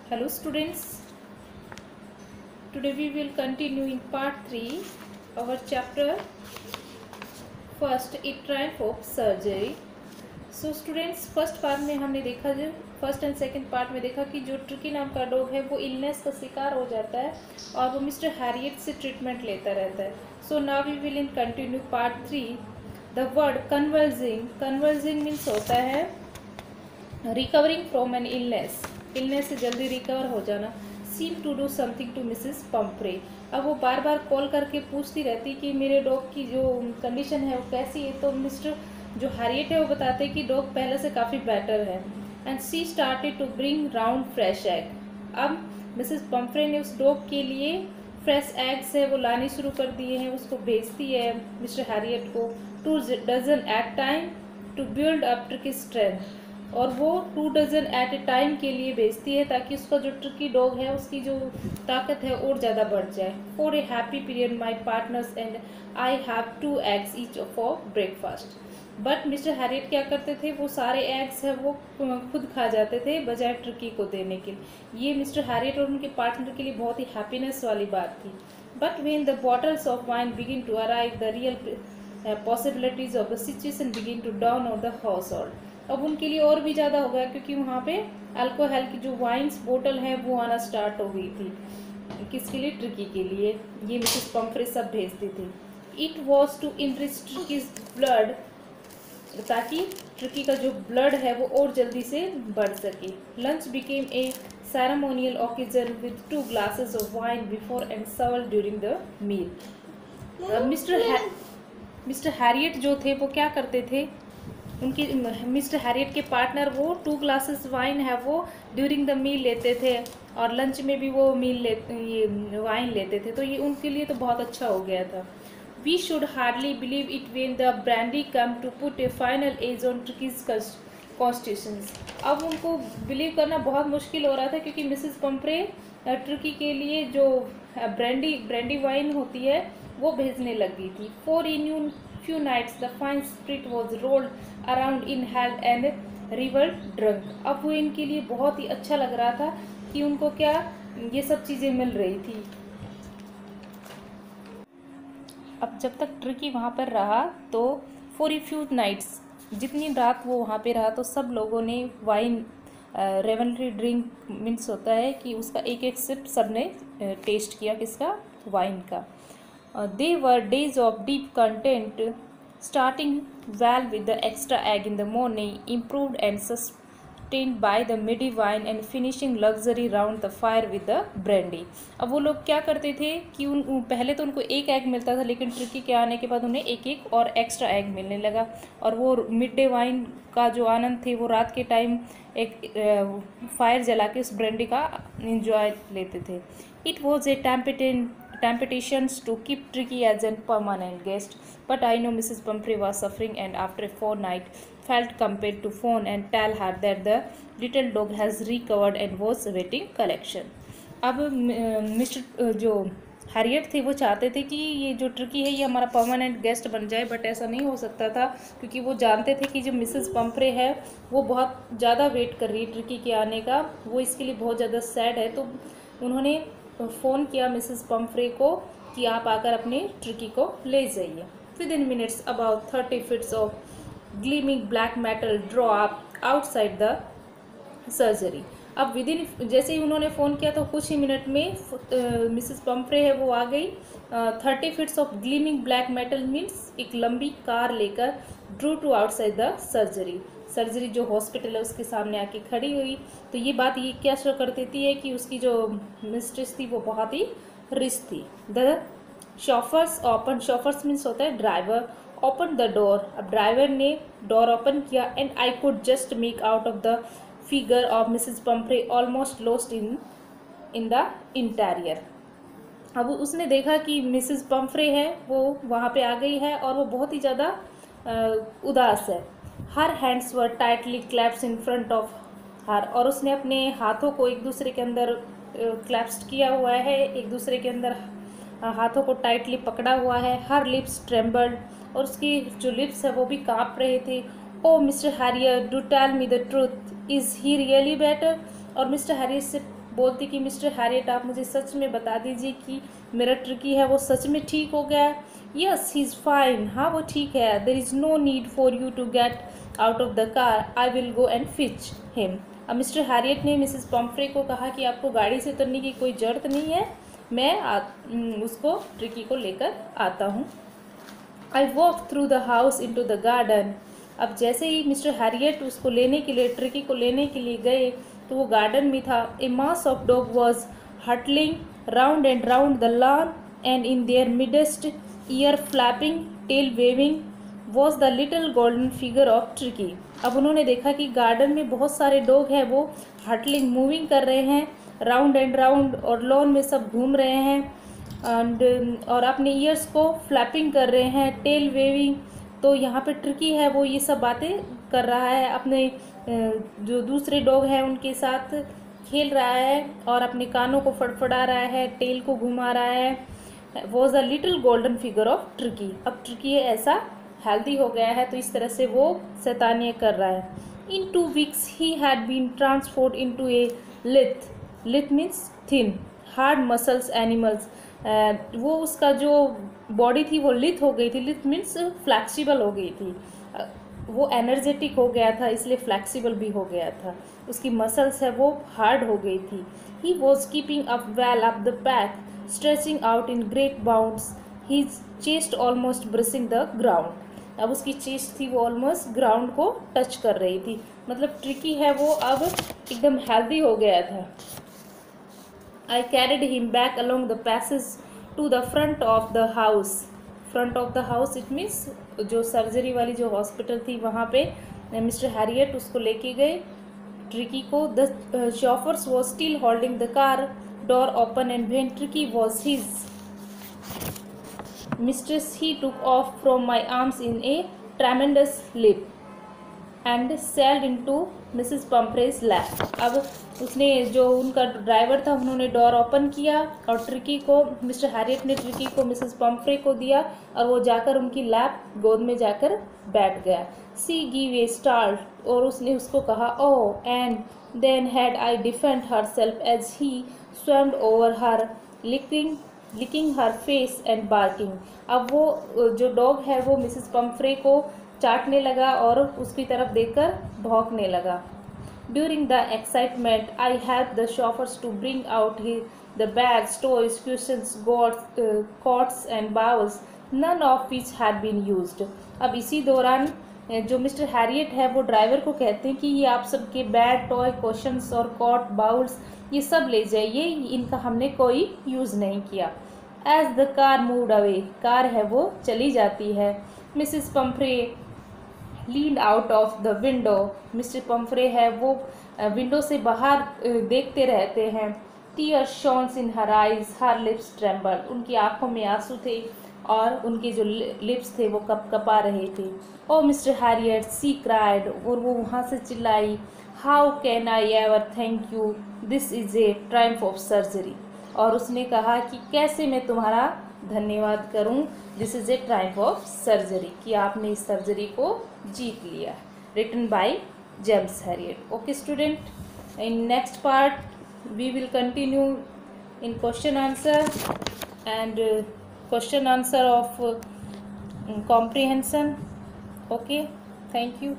Hello students, today we will continue in part 3 our chapter first a triumph of surgery. So students first part में हमने देखा जो first and second part में देखा कि जो ट्रिकी नाम का डॉग है वो इलनेस का शिकार हो जाता है और वो मिस्टर हैरियट से ट्रीटमेंट लेता रहता है. So now we will in continue part 3. The word converging means होता है रिकवरिंग फ्रॉम एन इलनेस से जल्दी रिकवर हो जाना. Seem to do something to Mrs Pumphrey. अब वो बार बार कॉल करके पूछती रहती कि मेरे डॉग की जो कंडीशन है वो कैसी है. तो मिस्टर जो हैरियट है वो बताते हैं कि डॉग पहले से काफ़ी बेटर है. And she started to bring round fresh egg. अब मिसेस पंफ्रे ने उस डॉग के लिए फ्रेश एग्स है वो लाने शुरू कर दिए हैं. उसको भेजती है मिस्टर हैरियट को 2 dozen at time to build up Tricki strength. और वो 2 डजन एट ए टाइम के लिए भेजती है ताकि उसका जो ट्रिकी डॉग है उसकी जो ताकत है और ज़्यादा बढ़ जाए. For a happy period my partners and I have 2 eggs each for breakfast. But mister Harriet क्या करते थे, वो सारे एग्स है वो खुद खा जाते थे बजाय ट्रिकी को देने के लिए. ये मिस्टर हैरियट और उनके पार्टनर के लिए बहुत ही हैप्पीनेस वाली बात थी. But when the bottles of wine begin to arrive the real possibilities of the situation begin to dawn on the household. अब उनके लिए और भी ज़्यादा हो गया क्योंकि वहाँ पे अल्कोहल की जो वाइन्स बोतल है वो आना स्टार्ट हो गई थी. किसके लिए? ट्रिकी के लिए. ये मिसेस पंफ्रे सब भेजती थी. It was to increase Tricki's blood, ताकि ट्रिकी का जो ब्लड है वो और जल्दी से बढ़ सके. Lunch became a ceremonial occasion with 2 glasses of wine before and served during the meal. Mr Herriot जो थे वो क्या करते थे, उनकी मिस्टर हैरियट के पार्टनर वो 2 ग्लासेस वाइन है वो ड्यूरिंग द मील लेते थे और लंच में भी वो ये वाइन लेते थे. तो ये उनके लिए तो बहुत अच्छा हो गया था. We should hardly believe it when the brandy come to put a final edge on Tricki's constitutions. अब उनको बिलीव करना बहुत मुश्किल हो रहा था क्योंकि मिसेस पंफ्रे ट्रिकी के लिए जो ब्रांडी वाइन होती है वो भेजने लग गई थी. For in few nights the fine spirit was rolled around in health and river drunk. अब वो इनके लिए बहुत ही अच्छा लग रहा था कि उनको क्या ये सब चीज़ें मिल रही थी. अब जब तक ट्रिकी वहाँ पर रहा तो फॉर ए फ्यू नाइट्स, जितनी रात वो वहाँ पे रहा तो सब लोगों ने वाइन रेवलरी ड्रिंक मीन्स होता है कि उसका एक एक सिप सब ने टेस्ट किया किसका, वाइन का. They were days of deep content, starting well with the extra egg in the morning, improved and sustained by the midday wine, and finishing luxury round the fire with the brandy. अब वो लोग क्या करते थे कि पहले तो उनको एक एग मिलता था लेकिन ट्रिकी के आने के बाद उन्हें एक एक और एक्स्ट्रा एग मिलने लगा और वो मिड डे वाइन का जो आनंद थे वो रात के टाइम एक फायर जला के उस ब्रांडी का इंजॉय लेते थे. It was a temptations to keep Tricky as a permanent guest, but I know Mrs. Pumphrey was suffering and after a fortnight felt compelled to phone and tell her that the little dog has recovered and was awaiting collection. अब mister जो Harriet थे वो चाहते थे कि ये जो tricky है ये हमारा परमानेंट गेस्ट बन जाए, बट ऐसा नहीं हो सकता था क्योंकि वो जानते थे कि जो मिसेस पंफ्रे है वो बहुत ज़्यादा वेट कर रही है ट्रिकी के आने का, वो इसके लिए बहुत ज़्यादा सैड है. तो उन्होंने फ़ोन किया मिसेस पंफ्रे को कि आप आकर अपने ट्रिकी को ले जाइए. Within minutes about 30 feets of gleaming black metal draw up outside the surgery. अब विद इन जैसे ही उन्होंने फ़ोन किया तो कुछ ही मिनट में मिसेस पंफ्रे है वो आ गई 30 feets of gleaming black metal means एक लंबी कार लेकर drew to outside the surgery जो हॉस्पिटल है उसके सामने आके खड़ी हुई. तो ये बात ये क्या शो कर देती है कि उसकी जो मिस्ट्रेस थी वो बहुत ही रिच थी. द शॉफर्स मीन्स होता है ड्राइवर, ओपन द डोर. अब ड्राइवर ने डोर ओपन किया and I could just make out of the figure of Mrs Pomfrey almost lost in the interior. अब उसने देखा कि मिसेस पंफ्रे है वो वहाँ पे आ गई है और वो बहुत ही ज़्यादा उदास है. Her hands were tightly clasped in front of her, और उसने अपने हाथों को एक दूसरे के अंदर क्लैप्स किया हुआ है, एक दूसरे के अंदर हाथों को टाइटली पकड़ा हुआ है. हर लिप्स ट्रेम्बल्ड, और उसकी जो लिप्स है वो भी काँप रहे थे. Oh mister Harrier, do tell me the truth, is he really better. और मिस्टर हैरियर से बोलती कि मिस्टर हैरियट, आप मुझे सच में बता दीजिए कि मेरा ट्रिकी है वो सच में ठीक हो गया है। यस, ही इज़ फाइन, हाँ वो ठीक है। There is no need for you to get out of the car, I will go and fetch him. अब मिस्टर हैरियट ने मिसेस पम्फ्रे को कहा कि आपको गाड़ी से उतरने की कोई ज़रूरत नहीं है, मैं उसको ट्रिकी को लेकर आता हूँ। I walk through the house into the garden. अब जैसे ही मिस्टर हैरियट उसको लेने के लिए, ट्रिकी को लेने के लिए गए, तो वो गार्डन में था। A mass of dog was hurtling round and round the lawn and in their midst, ear flapping, tail waving, was the little golden figure of Tricki. अब उन्होंने देखा कि गार्डन में बहुत सारे डॉग हैं, वो हटलिंग, मूविंग कर रहे हैं राउंड एंड राउंड, और लॉन में सब घूम रहे हैं एंड और अपने ईयर्स को फ्लैपिंग कर रहे हैं, टेल वेविंग। तो यहाँ पे ट्रिकी है वो ये सब बातें कर रहा है, अपने जो दूसरे डॉग हैं उनके साथ खेल रहा है और अपने कानों को फड़फड़ा रहा है, टेल को घुमा रहा है। Was a little golden figure of Tricki. अब ट्रिकी ऐसा हेल्दी हो गया है, तो इस तरह से वो शैतानियाँ कर रहा है। In 2 weeks he had been transformed into a lithe. Lithe means thin, hard muscles animals. वो उसका जो बॉडी थी वो लिथ हो गई थी। लिथ मीन्स फ्लैक्सिबल हो गई थी। वो एनर्जेटिक हो गया था, इसलिए फ्लैक्सिबल भी हो गया था। उसकी मसल्स है वो हार्ड हो गई थी। He was keeping up well up the pack, stretching out in great bounds, his chest almost brushing the ground. अब उसकी चेस्ट थी वो ऑलमोस्ट ग्राउंड को टच कर रही थी। मतलब ट्रिकी है वो अब एकदम हेल्दी हो गया था। I carried him back along the passage to the front of the house. Front of the house it means जो सर्जरी वाली जो हॉस्पिटल थी वहाँ पे मिस्टर हैरियट उसको लेके गए ट्रिकी को। The chauffeurs was still holding the car door open and when Tricky was his mistress he took off from my arms in a tremendous leap and sailed into Mrs Pumphrey's lap. अब उसने जो उनका driver था उन्होंने door open किया और tricky को, mister Herriot ने ट्रिकी को मिसेस पम्फ्रे को दिया और वो जाकर उनकी लैप गोद में जाकर बैठ गया। सी गिव ए स्टार्ट, और उसने उसको कहा oh and then had I defend herself as he swamped over her licking her face and barking. अब वो जो डॉग है वो मिसेस पम्फ्रे को चाटने लगा और उसकी तरफ देखकर भौंकने लगा। During the excitement I help the chauffeurs to bring out the bags, toys, questions, coats and bowls, none of which had been used. अब इसी दौरान जो मिस्टर हैरियट है वो ड्राइवर को कहते हैं कि ये आप सबके बैग, टॉय, क्वेश्चंस और कॉट, बाउल्स ये सब ले जाइए, इनका हमने कोई यूज़ नहीं किया। As the car moved away, car है वो चली जाती है। Mrs Pumphrey leaned out of the window, mister Pumphrey है वो विंडो से बाहर देखते रहते हैं। Tears shone in her eyes, her lips tremble, उनकी आंखों में आंसू थे और उनके जो लिप्स थे वो कपा रहे थे। Oh Mr Herriot, she cried, और वो वहाँ से चिल्लाई, how can I ever thank you, this is a triumph of surgery. और उसने कहा कि कैसे मैं तुम्हारा धन्यवाद करूं, this is a triumph of surgery, कि आपने इस सर्जरी को जीत लिया। Written by James Herriot. Okay student, in next part we will continue in question answer and question answer of comprehension. Okay, thank you.